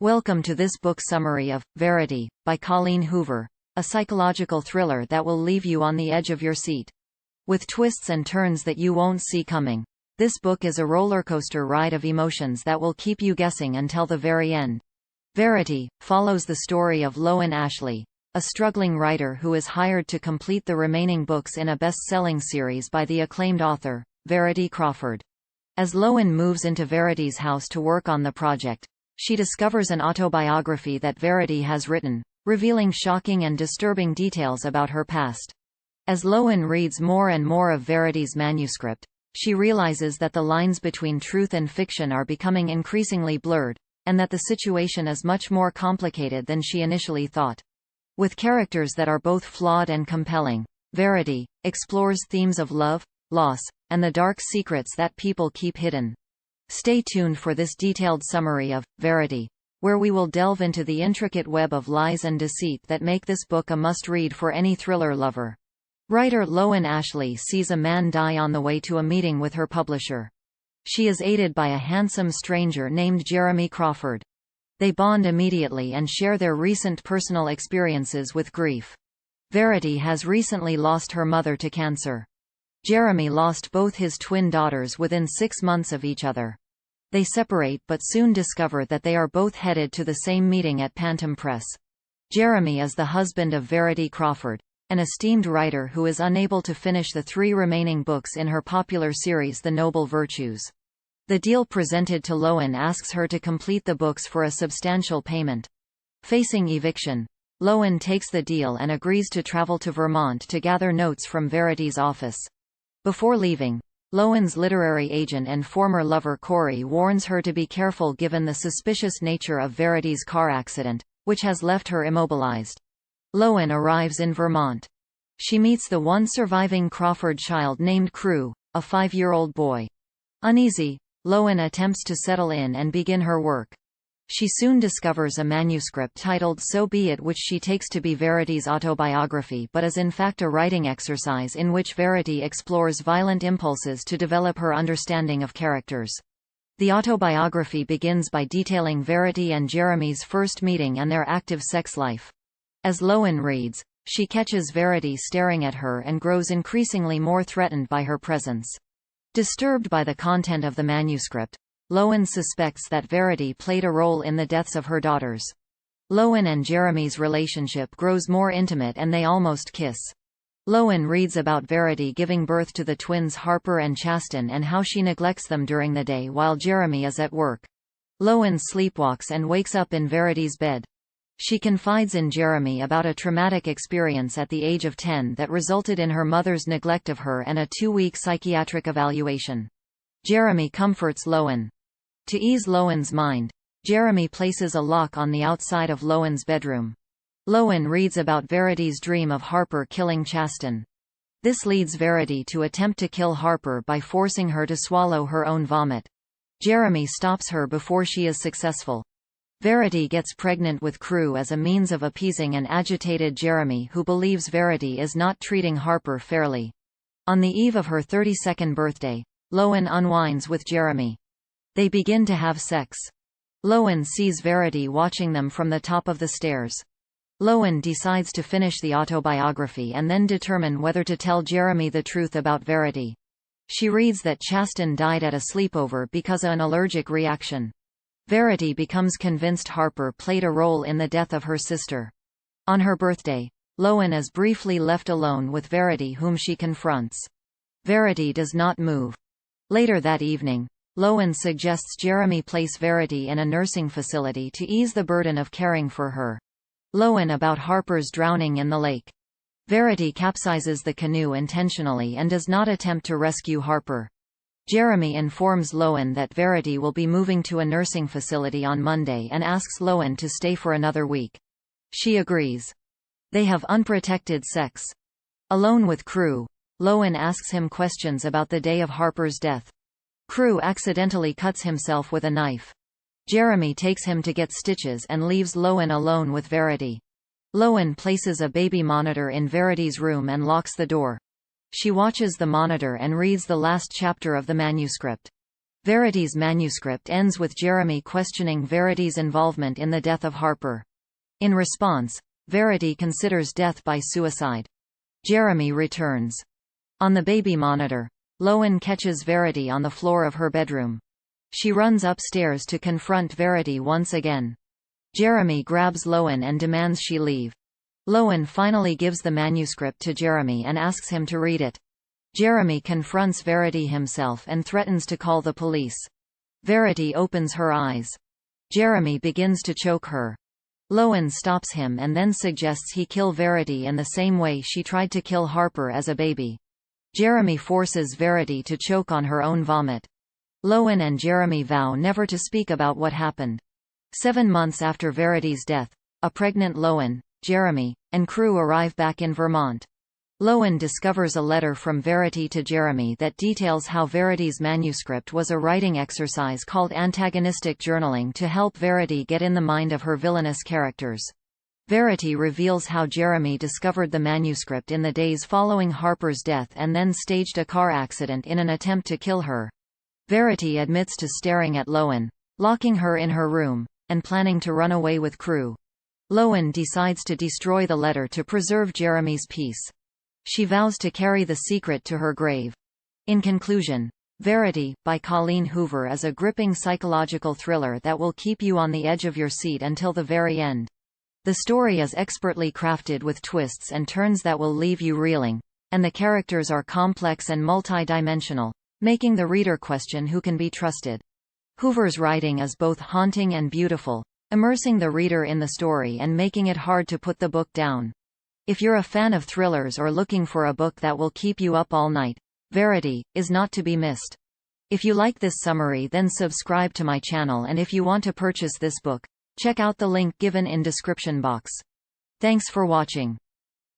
Welcome to this book summary of Verity by Colleen Hoover, a psychological thriller that will leave you on the edge of your seat, with twists and turns that you won't see coming. This book is a rollercoaster ride of emotions that will keep you guessing until the very end. Verity follows the story of Lowen Ashley, a struggling writer who is hired to complete the remaining books in a best-selling series by the acclaimed author, Verity Crawford. As Lowen moves into Verity's house to work on the project, she discovers an autobiography that Verity has written, revealing shocking and disturbing details about her past. As Lowen reads more and more of Verity's manuscript, she realizes that the lines between truth and fiction are becoming increasingly blurred, and that the situation is much more complicated than she initially thought. With characters that are both flawed and compelling, Verity explores themes of love, loss, and the dark secrets that people keep hidden. Stay tuned for this detailed summary of Verity, where we will delve into the intricate web of lies and deceit that make this book a must-read for any thriller lover. Writer Lowen Ashley sees a man die on the way to a meeting with her publisher. She is aided by a handsome stranger named Jeremy Crawford. They bond immediately and share their recent personal experiences with grief. Verity has recently lost her mother to cancer. Jeremy lost both his twin daughters within 6 months of each other. They separate but soon discover that they are both headed to the same meeting at Pantom Press. Jeremy is the husband of Verity Crawford, an esteemed writer who is unable to finish the 3 remaining books in her popular series The Noble Virtues. The deal presented to Lowen asks her to complete the books for a substantial payment. Facing eviction, Lowen takes the deal and agrees to travel to Vermont to gather notes from Verity's office. Before leaving, Lowen's literary agent and former lover Corey warns her to be careful given the suspicious nature of Verity's car accident, which has left her immobilized. Lowen arrives in Vermont. She meets the one surviving Crawford child named Crew, a 5-year-old boy. Uneasy, Lowen attempts to settle in and begin her work. She soon discovers a manuscript titled So Be It, which she takes to be Verity's autobiography but is in fact a writing exercise in which Verity explores violent impulses to develop her understanding of characters. The autobiography begins by detailing Verity and Jeremy's first meeting and their active sex life. As Lowen reads, she catches Verity staring at her and grows increasingly more threatened by her presence. Disturbed by the content of the manuscript, Lowen suspects that Verity played a role in the deaths of her daughters. Lowen and Jeremy's relationship grows more intimate and they almost kiss. Lowen reads about Verity giving birth to the twins Harper and Chasten and how she neglects them during the day while Jeremy is at work. Lowen sleepwalks and wakes up in Verity's bed. She confides in Jeremy about a traumatic experience at the age of 10 that resulted in her mother's neglect of her and a 2-week psychiatric evaluation. Jeremy comforts Lowen. To ease Lowen's mind, Jeremy places a lock on the outside of Lowen's bedroom. Lowen reads about Verity's dream of Harper killing Chasten. This leads Verity to attempt to kill Harper by forcing her to swallow her own vomit. Jeremy stops her before she is successful. Verity gets pregnant with Crew as a means of appeasing an agitated Jeremy who believes Verity is not treating Harper fairly. On the eve of her 32nd birthday, Lowen unwinds with Jeremy. They begin to have sex. Lowen sees Verity watching them from the top of the stairs. Lowen decides to finish the autobiography and then determine whether to tell Jeremy the truth about Verity. She reads that Chasten died at a sleepover because of an allergic reaction. Verity becomes convinced Harper played a role in the death of her sister. On her birthday, Lowen is briefly left alone with Verity, whom she confronts. Verity does not move. Later that evening, Lowen suggests Jeremy place Verity in a nursing facility to ease the burden of caring for her. Lowen about Harper's drowning in the lake. Verity capsizes the canoe intentionally and does not attempt to rescue Harper. Jeremy informs Lowen that Verity will be moving to a nursing facility on Monday and asks Lowen to stay for another week. She agrees. They have unprotected sex. Alone with Crew, Lowen asks him questions about the day of Harper's death. Crew accidentally cuts himself with a knife. Jeremy takes him to get stitches and leaves Lowen alone with Verity. Lowen places a baby monitor in Verity's room and locks the door. She watches the monitor and reads the last chapter of the manuscript. Verity's manuscript ends with Jeremy questioning Verity's involvement in the death of Harper. In response, Verity considers death by suicide. Jeremy returns. On the baby monitor, Lowen catches Verity on the floor of her bedroom. She runs upstairs to confront Verity once again. Jeremy grabs Lowen and demands she leave. Lowen finally gives the manuscript to Jeremy and asks him to read it. Jeremy confronts Verity himself and threatens to call the police. Verity opens her eyes. Jeremy begins to choke her. Lowen stops him and then suggests he kill Verity in the same way she tried to kill Harper as a baby. Jeremy forces Verity to choke on her own vomit. Lowen and Jeremy vow never to speak about what happened. 7 months after Verity's death, a pregnant Lowen, Jeremy, and crew arrive back in Vermont. Lowen discovers a letter from Verity to Jeremy that details how Verity's manuscript was a writing exercise called antagonistic journaling to help Verity get in the mind of her villainous characters. Verity reveals how Jeremy discovered the manuscript in the days following Harper's death and then staged a car accident in an attempt to kill her. Verity admits to staring at Lowen, locking her in her room, and planning to run away with crew. Lowen decides to destroy the letter to preserve Jeremy's peace. She vows to carry the secret to her grave. In conclusion, Verity, by Colleen Hoover is a gripping psychological thriller that will keep you on the edge of your seat until the very end. The story is expertly crafted with twists and turns that will leave you reeling, and the characters are complex and multi-dimensional, making the reader question who can be trusted. Hoover's writing is both haunting and beautiful, immersing the reader in the story and making it hard to put the book down. If you're a fan of thrillers or looking for a book that will keep you up all night, Verity is not to be missed. If you like this summary, then subscribe to my channel, and if you want to purchase this book, check out the link given in description box. Thanks for watching.